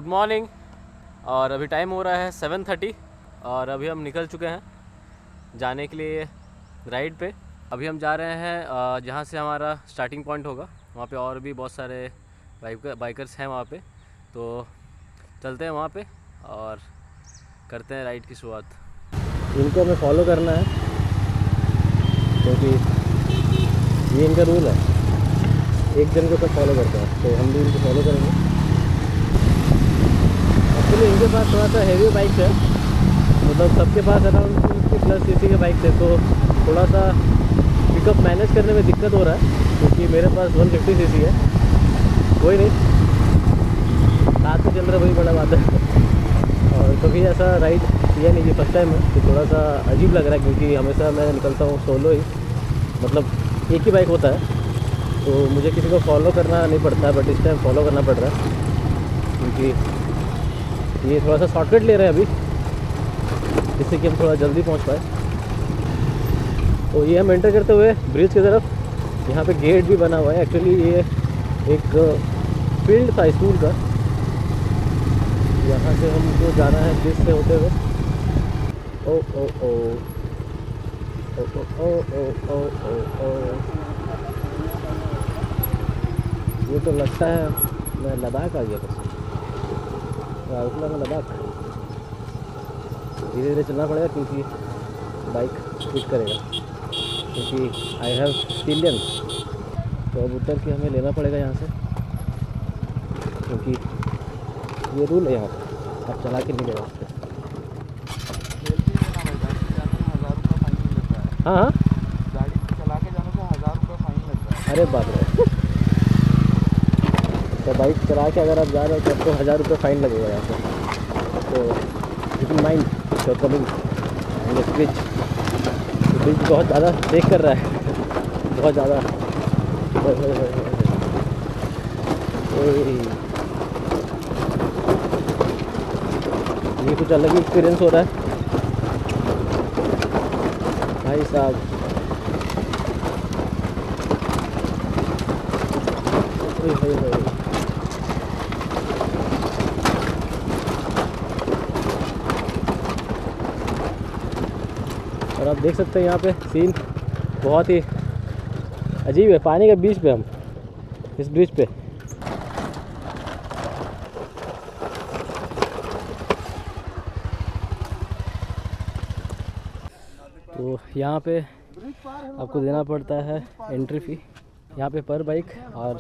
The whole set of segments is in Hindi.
Good morning. और अभी टाइम हो रहा है 7:30 और अभी हम निकल चुके हैं जाने के लिए राइड पे। अभी हम जा रहे हैं जहाँ से हमारा स्टार्टिंग पॉइंट होगा, वहाँ पे और भी बहुत सारे बाइकर्स हैं वहाँ पे, तो चलते हैं वहाँ पे और करते हैं राइड की शुरुआत। इनको हमें फॉलो करना है क्योंकि ये इनका रूल है, एक जन को सब फॉलो करते हैं, तो हम भी इनको फॉलो करेंगे। एक्चुअली इनके पास थोड़ा सा हैवी बाइक है, मतलब सबके पास अराउंड 250+ सीसी के बाइक थे, तो थोड़ा सा पिकअप मैनेज करने में दिक्कत हो रहा है क्योंकि मेरे पास 150 सीसी है। कोई नहीं, साथ में चल रहा, वही बड़ा बात है। और कभी ऐसा राइड किया नहीं, ये फर्स्ट टाइम है, तो थोड़ा सा अजीब लग रहा है क्योंकि हमेशा मैं निकलता हूँ सोलो ही, मतलब एक ही बाइक होता है, तो मुझे किसी को फॉलो करना नहीं पड़ता, बट इस टाइम फॉलो करना पड़ रहा है क्योंकि ये थोड़ा सा शॉर्टकट ले रहे हैं अभी, जिससे कि हम थोड़ा जल्दी पहुंच पाए। तो ये हम एंटर करते हुए ब्रिज की तरफ, यहाँ पे गेट भी बना हुआ है। एक्चुअली ये एक फील्ड था स्कूल का, यहाँ से हमको जाना है ब्रिज से होते हुए। ओ ओ ओ ओ ओ ओ ओ ओ ओ, ये तो लगता है मैं लद्दाख आ गया, बस राउरकेला में लद्दाख। धीरे धीरे चलना पड़ेगा क्योंकि बाइक हिट करेगा, क्योंकि आई हैव पिलियन, तो अब उतर के हमें लेना पड़ेगा यहाँ से, क्योंकि ये रूल है यहाँ पर, अब चला के नहीं गया रास्ते। हाँ हाँ, गाड़ी चला के जाने से 1000 रुपये फाइन लगता है। अरे बाप रे, तो बाइक चला के अगर आप जा रहे हो तो आपको 1000 रुपये फ़ाइन लगेगा यहाँ पे। तो keep in mind your coming in this bridge. Bridge बहुत ज़्यादा टेक कर रहा है, बहुत ज़्यादा। ये कुछ अलग ही एक्सपीरियंस हो रहा है भाई साहब। और आप देख सकते हैं यहाँ पे सीन बहुत ही अजीब है, पानी के बीच पे हम इस ब्रिज पे। तो यहाँ पे आपको देना पड़ता है एंट्री फ़ी, यहाँ पे पर बाइक और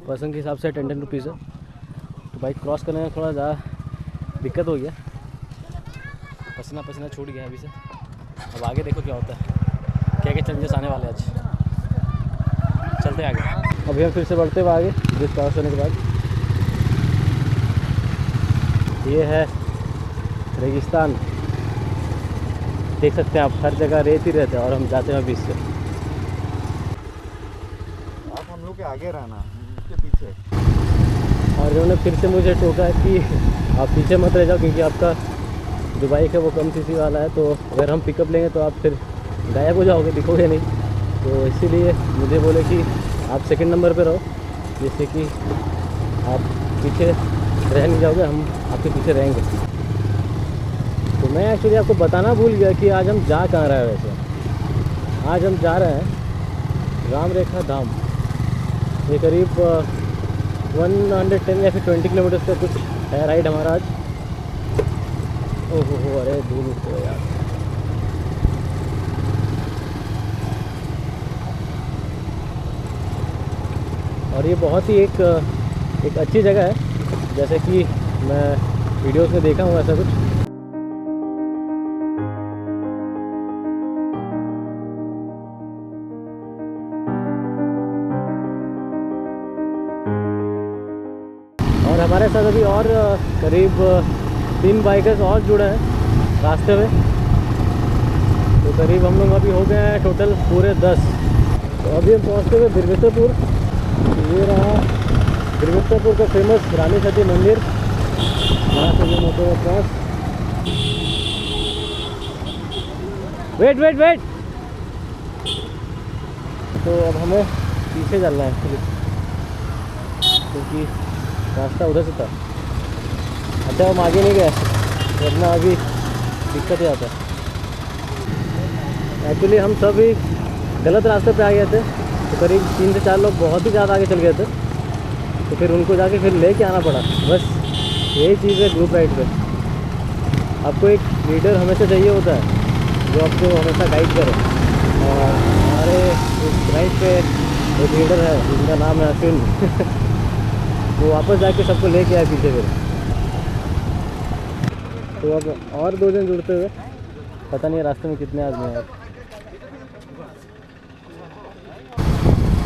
पर्सन के हिसाब से 10 रुपीज़ है। तो बाइक क्रॉस करने में थोड़ा ज़्यादा दिक्कत हो गया, पसीना पसीना छूट गया अभी से। अब आगे देखो क्या होता है, क्या क्या चेंजेस आने वाले आज, चलते हैं आगे। अभी हम फिर से बढ़ते हुए आगे ब्रिज क्रॉस करने के बाद। ये है रेगिस्तान, देख सकते हैं आप, हर जगह रेत ही रहता है और हम जाते हैं बीच से। आप हम लोग के आगे रहना, उसके पीछे। और इन्होंने फिर से मुझे टोका कि आप पीछे मत रह जाओ क्योंकि आपका जो बाइक है वो कम सीसी वाला है, तो अगर हम पिकअप लेंगे तो आप फिर गायब हो जाओगे, दिखोगे नहीं। तो इसीलिए मुझे बोले कि आप सेकंड नंबर पे रहो, जिससे कि आप पीछे रह नहीं जाओगे, हम आपके पीछे रहेंगे। तो मैं एक्चुअली आपको बताना भूल गया कि आज हम जा कहाँ रहे हैं। वैसे आज हम जा रहे हैं राम रेखा धाम। ये करीब 110 या फिर 20 किलोमीटर का कुछ है राइड हमारा आज। ओहो हो, अरे दूर तो यार। और ये बहुत ही एक अच्छी जगह है, जैसे कि मैं वीडियोस में देखा हूँ ऐसा कुछ। और हमारे साथ अभी और करीब 3 बाइकर्स और जुड़े हैं रास्ते में, तो करीब हम लोग अभी हो गए हैं टोटल पूरे 10। तो अभी हम पहुँचते हुए बिरवित्रपुर। ये रहा बिरवित्रपुर का फेमस रानी सती मंदिर, यहाँ से हम होते हुए क्रॉस। वेट वेट वेट, तो अब हमें पीछे चलना है क्योंकि रास्ता उधर से था। अच्छा हम आगे नहीं गए, वरना अभी दिक्कत ही आता है। एक्चुअली हम सब ही गलत रास्ते पे आ गए थे, तो करीब 3 से 4 लोग बहुत ही ज़्यादा आगे चल गए थे, तो फिर उनको जाके फिर लेके आना पड़ा। बस यही चीज़ है ग्रुप राइड पे, आपको एक लीडर हमेशा चाहिए होता है जो आपको हमेशा गाइड करे। और हमारे इस राइड पे एक लीडर है जिनका नाम है अश्विन वो वापस जाके सबको लेके आए पीछे फिर। तो अब और 2 जन जुड़ते हुए, पता नहीं रास्ते में कितने आदमी हैं।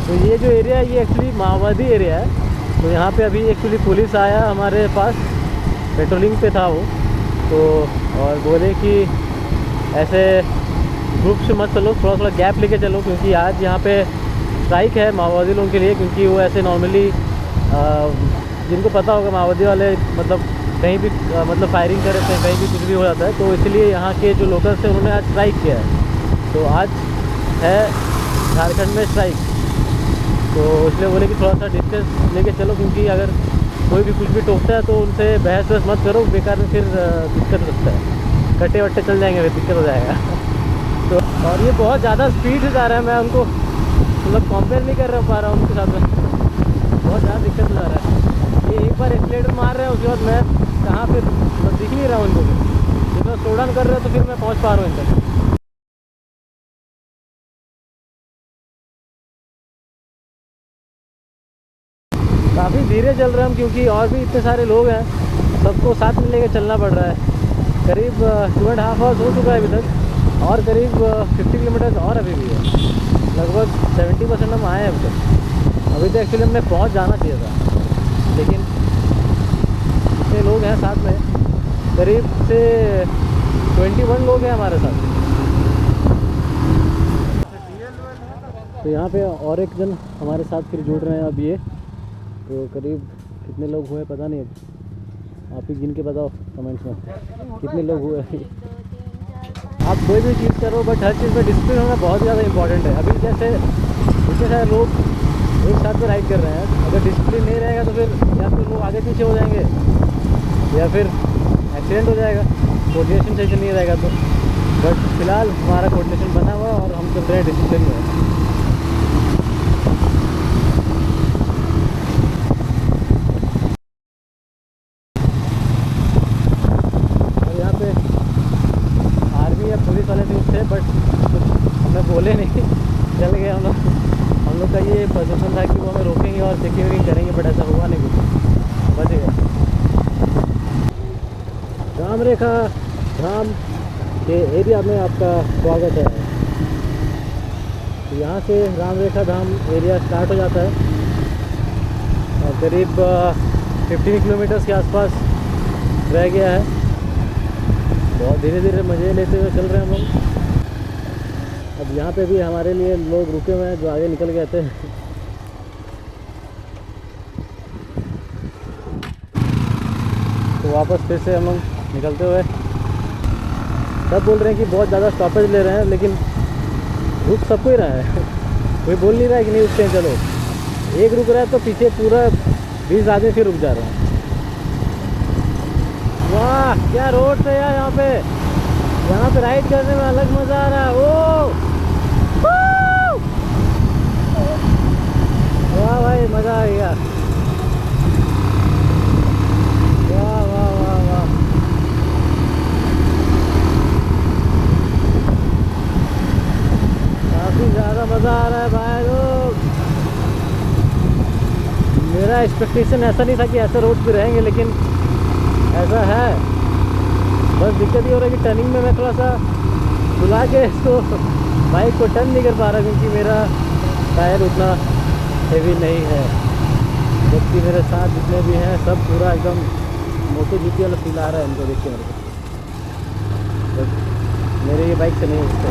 तो ये जो एरिया है ये एक्चुअली माओवादी एरिया है। तो यहाँ पे अभी एक्चुअली पुलिस आया हमारे पास, पेट्रोलिंग पे था वो, तो और बोले कि ऐसे ग्रुप से मत चलो, थोड़ा थोड़ा गैप लेके चलो, क्योंकि आज यहाँ पे स्ट्राइक है माओवादी लोगों के लिए। क्योंकि वो ऐसे नॉर्मली जिनको पता होगा माओवादी वाले मतलब कहीं भी मतलब फायरिंग कर रहे थे, कहीं भी कुछ भी हो जाता है, तो इसलिए यहाँ के जो लोकल्स थे उन्होंने आज स्ट्राइक किया है। तो आज है झारखंड में स्ट्राइक, तो इसलिए बोले कि थोड़ा सा डिस्टेंस लेके चलो, क्योंकि अगर कोई भी कुछ भी टोकता है तो उनसे बहस वहस मत करो, बेकार में फिर दिक्कत हो सकता है, कट्टे वट्टे चल जाएंगे, फिर दिक्कत हो जाएगा तो और ये बहुत ज़्यादा स्पीड से जा रहा है, मैं उनको मतलब कंपेयर नहीं कर पा रहा हूँ उनके साथ में, बहुत ज़्यादा दिक्कत हो जा रहा है। ये एक बार एक्सीलेटर मार रहे हैं, उसके बाद मैं कहाँ फिर मतलब दिख नहीं रहा हूँ उनको, फिर जब स्लो डाउन कर रहे हो तो फिर मैं पहुँच पा रहा हूँ इन तक। काफ़ी धीरे चल रहे हैं हम, क्योंकि और भी इतने सारे लोग हैं, सबको साथ में लेकर चलना पड़ रहा है। करीब 2.5 आवर्स हो चुका है अभी तक, और करीब 50 किलोमीटर्स और अभी भी है, लगभग 70% हम आए हैं अभी तक। अभी तो एक्चुअली हमने पहुंच जाना चाहिए था, लेकिन इतने लोग हैं साथ में, करीब से 21 लोग हैं हमारे साथ। तो यहाँ पे और एक जन हमारे साथ फिर जुड़ रहे हैं अब ये, तो करीब कितने लोग हुए पता नहीं, अब आप ही गिन के बताओ कमेंट्स में कितने लोग हुए। आप कोई भी चीज़ करो, बट हर चीज़ में डिसिप्लिन होना बहुत ज़्यादा इंपॉर्टेंट है। अभी जैसे इतने सारे लोग एक साथ में राइड कर रहे हैं, अगर डिसिप्लिन नहीं रहेगा तो फिर या तो लोग आगे पीछे हो जाएंगे, या फिर एक्सीडेंट हो जाएगा, कोऑर्डिनेशन सही से नहीं रहेगा तो। बट फिलहाल हमारा कोऑर्डिनेशन बना हुआ है और हम चल रहे हैं डिसिप्लिन में। पुलिस वाले भी थे, बट हमें बोले नहीं, चल गए हम लोग। हम लोग का ये पोजीशन था कि वो हमें रोकेंगे और चेकिंग वेकिंग करेंगे, बट ऐसा हुआ नहीं, कुछ बच गए। राम रेखा धाम के एरिया में आपका स्वागत है। तो यहाँ से राम रेखा धाम एरिया स्टार्ट हो जाता है और करीब 15 किलोमीटर्स के आसपास रह गया है। बहुत धीरे धीरे मज़े लेते हुए चल रहे हैं हम लोग। अब यहाँ पे भी हमारे लिए लोग रुके हुए हैं जो आगे निकल गए थे। तो वापस फिर से हम लोग निकलते हुए, सब बोल रहे हैं कि बहुत ज़्यादा स्टॉपेज ले रहे हैं, लेकिन रुक सबको ही रहा है कोई बोल नहीं रहा है कि नहीं रुकते हैं चलो। एक रुक रहा है तो पीछे पूरा 20 आदमी फिर रुक जा रहे हैं। वाह क्या रोड है यार, यहाँ पे राइड करने में अलग मज़ा आ रहा है। ओ वाह भाई मज़ा आ गया, वाह वाह वाह वाह। काफ़ी ज़्यादा मज़ा आ रहा है भाई लोग। मेरा एक्सपेक्टेशन ऐसा नहीं था कि ऐसे रोड पे रहेंगे, लेकिन ऐसा है। बस दिक्कत ये हो रहा है कि टर्निंग में मैं थोड़ा सा बुला के इसको बाइक को टर्न नहीं कर पा रहा, क्योंकि मेरा टायर उतना हेवी नहीं है। जबकि मेरे साथ जितने भी हैं सब पूरा एकदम मोटो जीपी वाला फील आ रहा है इनको देख के मेरे को। बट मेरे ये बाइक से नहीं हो सकता,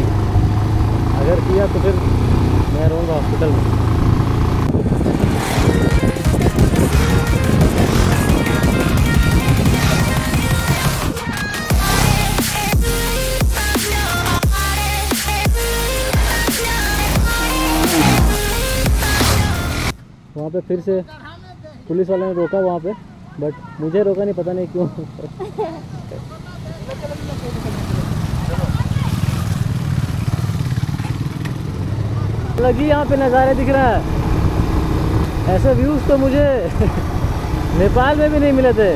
अगर किया तो फिर मैं रहूँगा हॉस्पिटल में। वहाँ पे फिर से पुलिस वाले ने रोका वहाँ पे, बट मुझे रोका नहीं, पता नहीं क्यों। लगी यहाँ पे नज़ारे दिख रहा है, ऐसे व्यूज़ तो मुझे नेपाल में भी नहीं मिले थे,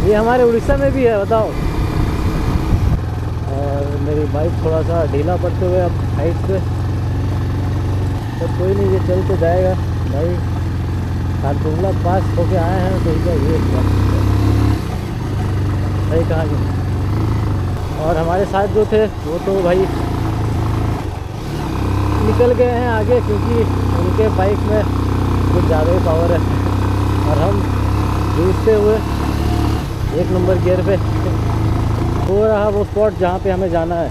ये हमारे उड़ीसा में भी है, बताओ। और मेरी बाइक थोड़ा सा ढीला पड़ते हुए अब हाइट पे, तो कोई नहीं, ये चल तो जाएगा भाई। खारदुंगला पास होके आए हैं तो इधर ये सही कहा कि। और हमारे साथ जो थे वो तो भाई निकल गए हैं आगे, क्योंकि उनके बाइक में कुछ ज़्यादा ही पावर है, और हम जूझते हुए 1 नंबर गियर पे। हो रहा वो स्पॉट जहाँ पे हमें जाना है,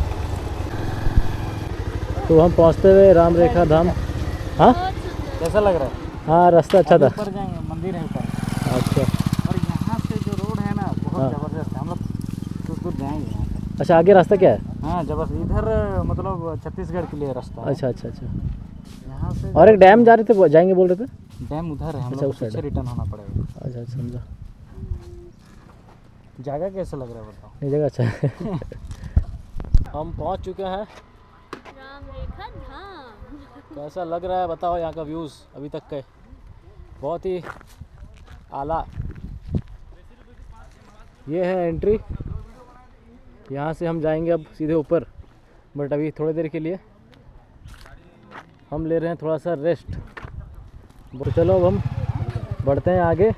तो हम पहुँचते हुए राम रेखा धाम। हाँ कैसा लग रहा है? हाँ, रास्ता अच्छा था। ऊपर जाएंगे, मंदिर है ऊपर। अच्छा और यहाँ से जो रोड है ना बहुत हाँ। ज़बरदस्त है, हम लोग कुछ दूर जाएंगे यहाँ से। अच्छा, आगे रास्ता क्या है? हाँ जबरदस्त, इधर मतलब छत्तीसगढ़ के लिए रास्ता है। अच्छा अच्छा अच्छा। यहाँ से और एक डैम जा रहे थे, जाएंगे बोल रहे थे। डैम उधर है, हम अच्छा, लोग उस को पीछे साइड है। रिटर्न होना पड़ेगा। अच्छा, समझा। जगह कैसा लग रहा है बताओ? ये जगह अच्छा है। हम पहुंच चुके हैं। राम रेखा धाम। कैसा लग रहा है बताओ, यहाँ का व्यूज़ अभी तक के बहुत ही आला। ये है एंट्री, यहाँ से हम जाएंगे अब सीधे ऊपर, बट अभी थोड़ी देर के लिए हम ले रहे हैं थोड़ा सा रेस्ट। तो चलो अब हम बढ़ते हैं आगे।